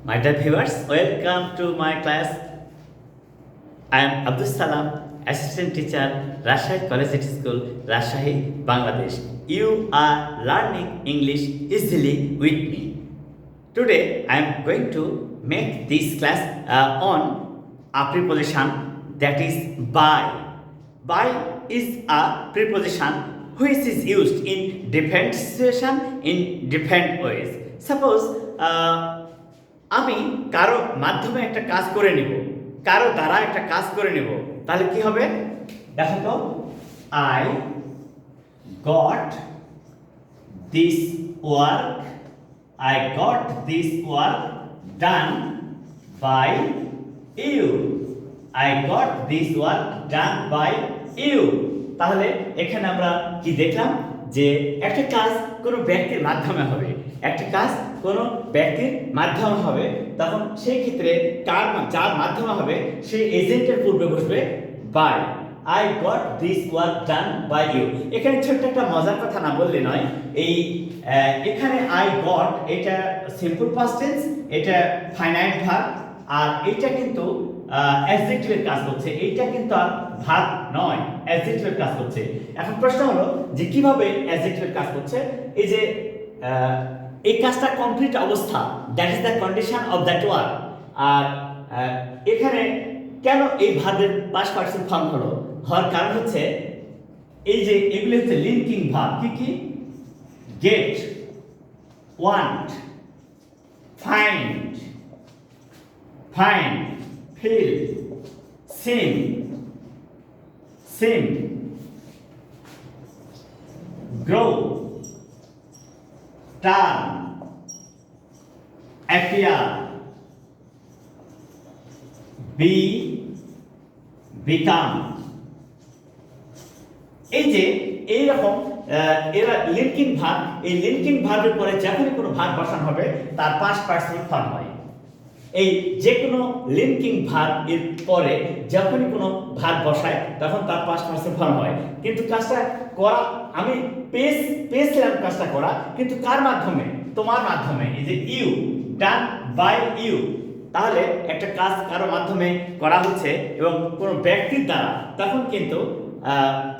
My dear viewers, welcome to my class. I am Abdus Salam, Assistant Teacher, Rajshahi Collegiate School, Rajshahi, Bangladesh. You are learning English easily with me. Today, I am going to make this class on a preposition that is by. By is a preposition which is used in different situation in different ways. Suppose আমি কারো মাধ্যমে একটা কাজ করে নিব, কারো দ্বারা একটা কাজ করে নিব, তাহলে কি হবে? দেখো তো, I got this work, I got this work done by you, I got this work done by you. তাহলে এখানে আমরা কি দেখলাম যে একটা কাজ কোনো ব্যক্তির মাধ্যমে হবে, একটা কাজ কোনো ব্যক্তির মাধ্যমে হবে, তখন সেই ক্ষেত্রে যার মাধ্যমে হবে সেই এজেন্টের পূর্বে বসবে by. I got this work done by you. এখানে ছোট্ট একটা মজার কথা না বললে নয়, এই এখানে আই গট এটা সিম্পল পাস্ট টেন্স, এটা ফাইনাইট ভার্ব, আর এটা কিন্তু অ্যাডজেক্টিভের কাজ করছে, এইটা কিন্তু আর ভার্ব নয়, অ্যাডজেক্টিভের কাজ করছে। এখন প্রশ্ন হলো যে কিভাবে অ্যাডজেক্টিভের কাজ করছে? এই যে এই কাজটা কমপ্লিট অবস্থা, that is the condition of that work. আর এখানে কেন এই ভার্বের পাস্ট পার্টিসিপল ফর্ম হলো? হওয়ার কারণ হচ্ছে এই যে এগুলো হচ্ছে লিঙ্কিং ভার্ব। কি কি? Get, want, find, find, feel, seem, seem, grow, turn, appear, be, become. এই যে এইরকম এরা লিঙ্কিং ভার্ব, এই লিঙ্কিং ভার্বের পরে যখনই কোনো ভার্ব বসানো হবে তার পাস্ট পার্টিসিপল ফর্ম হয়। এই যে কোনো লিঙ্কিং ভার্ব এর পরে যখনই কোনো ভার্ব বসায় তখন তার পাস্ট পার্টিসিপল ফর্ম হয়। কিন্তু কাজটা করা আমি পেয়েছিলাম কাজটা করা, কিন্তু কার মাধ্যমে? তোমার মাধ্যমে। এই যে ইউ, ডান বাই ইউ। তাহলে একটা কাজ কারো মাধ্যমে করা হচ্ছে এবং কোনো ব্যক্তির দ্বারা, তখন কিন্তু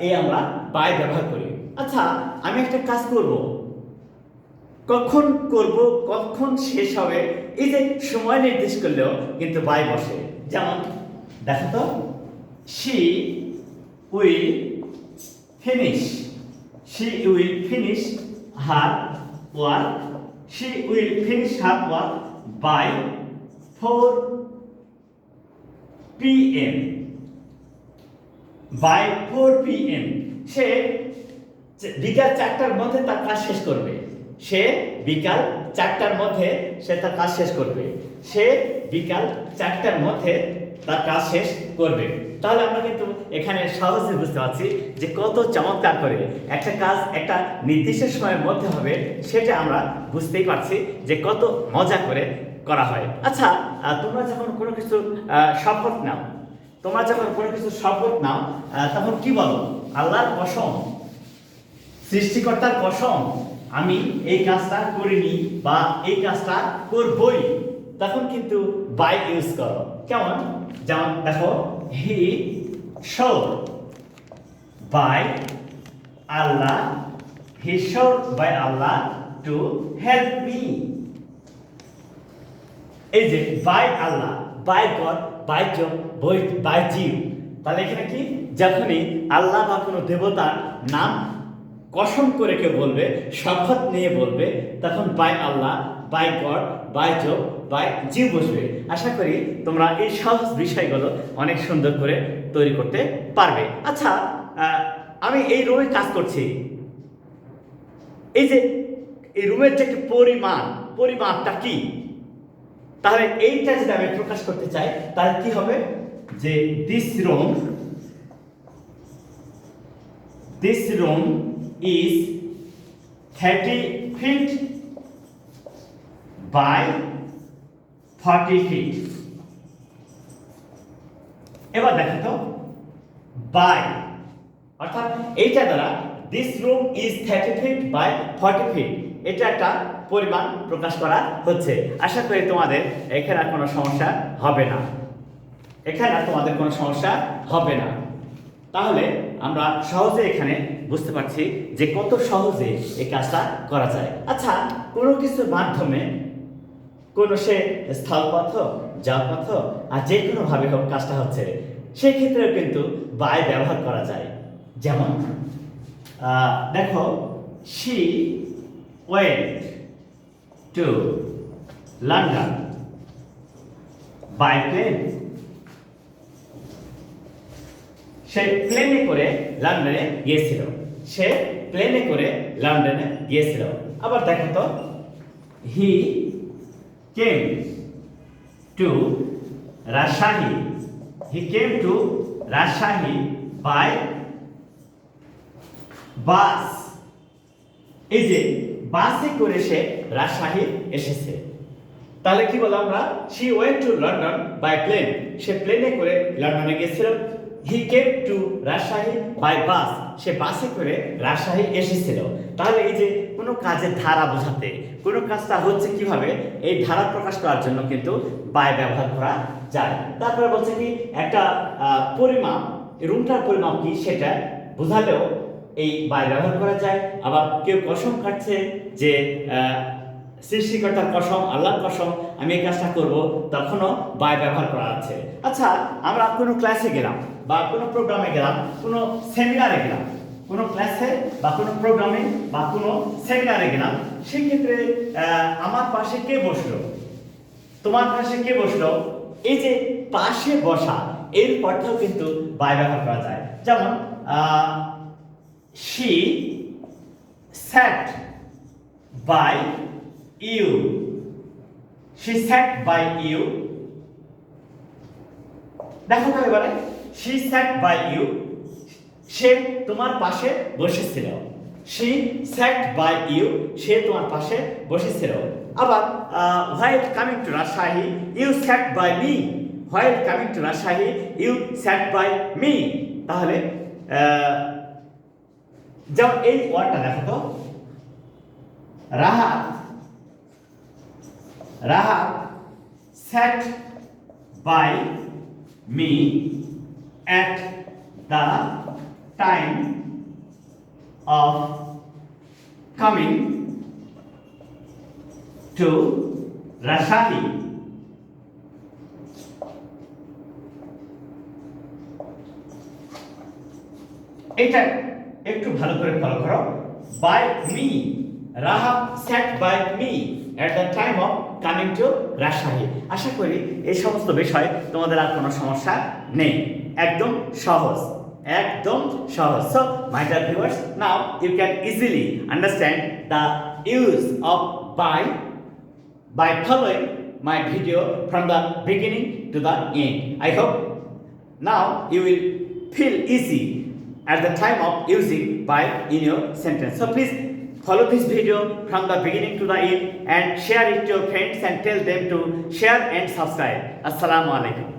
এই আমরা বাই ব্যবহার করি। আচ্ছা, আমি একটা কাজ করব, কখন করব, কখন শেষ হবে, এই যে সময় নির্দেশ করলেও কিন্তু বাই বসে। যেমন দেখো তো, she will finish, she will finish her work, she will finish her work by 4 p.m. by 4 p.m. সে বিকাল 4টার মধ্যে তার কাজ শেষ করবে, সে বিকাল 4টার মধ্যে সে তার কাজ শেষ করবে, সে বিকাল 4টার মধ্যে তার কাজ শেষ করবে। তাহলে আমরা কিন্তু এখানে সহজে বুঝতে পারছি যে কত চমৎকার করে একটা কাজ একটা নির্দিষ্ট সময়ের মধ্যে হবে, সেটা আমরা বুঝতেই পারছি যে কত মজা করে করা হয়। আচ্ছা, তোমরা যখন কোনো কিছু শপথ নাও, তোমরা যখন কোনো কিছু শপথ নাও তখন কি বলো? আল্লাহর কসম, সৃষ্টিকর্তার কসম, আমি এই কাজটা করিনি বা এই কাজটা করবই, তখন কিন্তু বাই ইউজ করো। কেমন? যেমন দেখো, হি showed by Allah, he showed by Allah to help me. এই যে by Allah, by God, by Job, by Jew. তাহলে এখানে কি? যখনই আল্লাহ বা কোনো দেবতার নাম কসম করে কেউ বলবে, শপথ নিয়ে বলবে, তখন by Allah, by God, by Job, by Jew বসবে। আশা করি তোমরা এই সহজ বিষয়গুলো অনেক সুন্দর করে তৈরি করতে পারবে। আচ্ছা, আমি এই রুমে কাজ করছি, এই যে এই রুমের যে একটা পরিমাণটা কি? তাহলে এইটা যদি আমি প্রকাশ করতে চাই তাহলে কি হবে? যে this room is 30 feet by 40 feet. এবার দেখো তো, বাই অর্থাৎ এইটা দ্বারা this room is 30 feet by 40 feet, এটা একটা পরিমাণ প্রকাশ করা হচ্ছে। আশা করি তোমাদের এখানে আর কোনো সমস্যা হবে না, এখানে আর তোমাদের কোনো সমস্যা হবে না। তাহলে আমরা সহজে এখানে বুঝতে পারছি যে কত সহজে এই কাজটা করা যায়। আচ্ছা, কোনো কিছুর মাধ্যমে কোনো সে স্থলপথ, জলপথ আর যে কোনোভাবে হোক কাজটা হচ্ছে, সেই ক্ষেত্রেও কিন্তু বাই ব্যবহার করা যায়। যেমন দেখো, she went to London by plane. সে প্লেনে করে লন্ডনে গিয়েছিল, সে প্লেনে করে লন্ডনে গিয়েছিল। আবার দেখো তো, he came to Rajshahi. He came to Rajshahi by বাস। এই যে বাসে করে সে রাজশাহী এসেছে। তাহলে কি বললাম আমরা? she went to London by plane. সে প্লেনে করে লন্ডনে গিয়েছিল। he came to Rajshahi by bus. সে বাসে করে রাজশাহী এসেছিল। তাহলে এই যে কোনো কাজের ধারা বোঝাতে, কোনো কাজটা হচ্ছে কিভাবে, এই ধারা প্রকাশ করার জন্য কিন্তু বাই ব্যবহার করা যায়। তারপরে বলছে কি, একটা পরিমাপ, রুমটার পরিমাপ কি সেটা বোঝালেও এই বাই ব্যবহার করা যায়। আবার কেউ কসম কাটছে যে সৃষ্টিকর্তার কসম, আল্লাহর কসম আমি এই কাজটা করবো, তখনও বাই ব্যবহার করা আছে। আচ্ছা, আমরা কোনো ক্লাসে গেলাম বা কোনো প্রোগ্রামে গেলাম, কোনো সেমিনারে গেলাম, কোনো ক্লাসে বা কোনো প্রোগ্রামে বা কোনো সেমিনারে গেলাম, সেক্ষেত্রে আমার পাশে কে বসলো, তোমার পাশে কে বসলো, এই যে পাশে বসা, এর অর্থেও কিন্তু বাই ব্যবহার করা যায়। যেমন she sat by you. She sat by you. দেখো তো এবারে, she sat by you, সে তোমার পাশে বসেছিল। she sat by you, সে তোমার পাশে বসেছিল। আবার while coming to Rajshahi, you sat by me. while coming to Rajshahi, you sat by me. তাহলে যেমন এই ওয়ার্ডটা দেখো তো, Rahat sat by me at the time of coming to Rajshahi. এটা একটু ভালো করে ফলো করো। By me, Rahat sat by me at the time of coming to Rajshahi. আশা করি এই সমস্ত বিষয়ে তোমাদের আর কোনো সমস্যা নেই, একদম সহজ, একদম সহজ। So my dear viewers, now you can easily understand the use of by following my video from the beginning to the end. I hope now you will feel easy at the time of using by in your sentence. So please follow this video from the beginning to the end and share it to your friends and tell them to share and subscribe. Assalamu alaikum.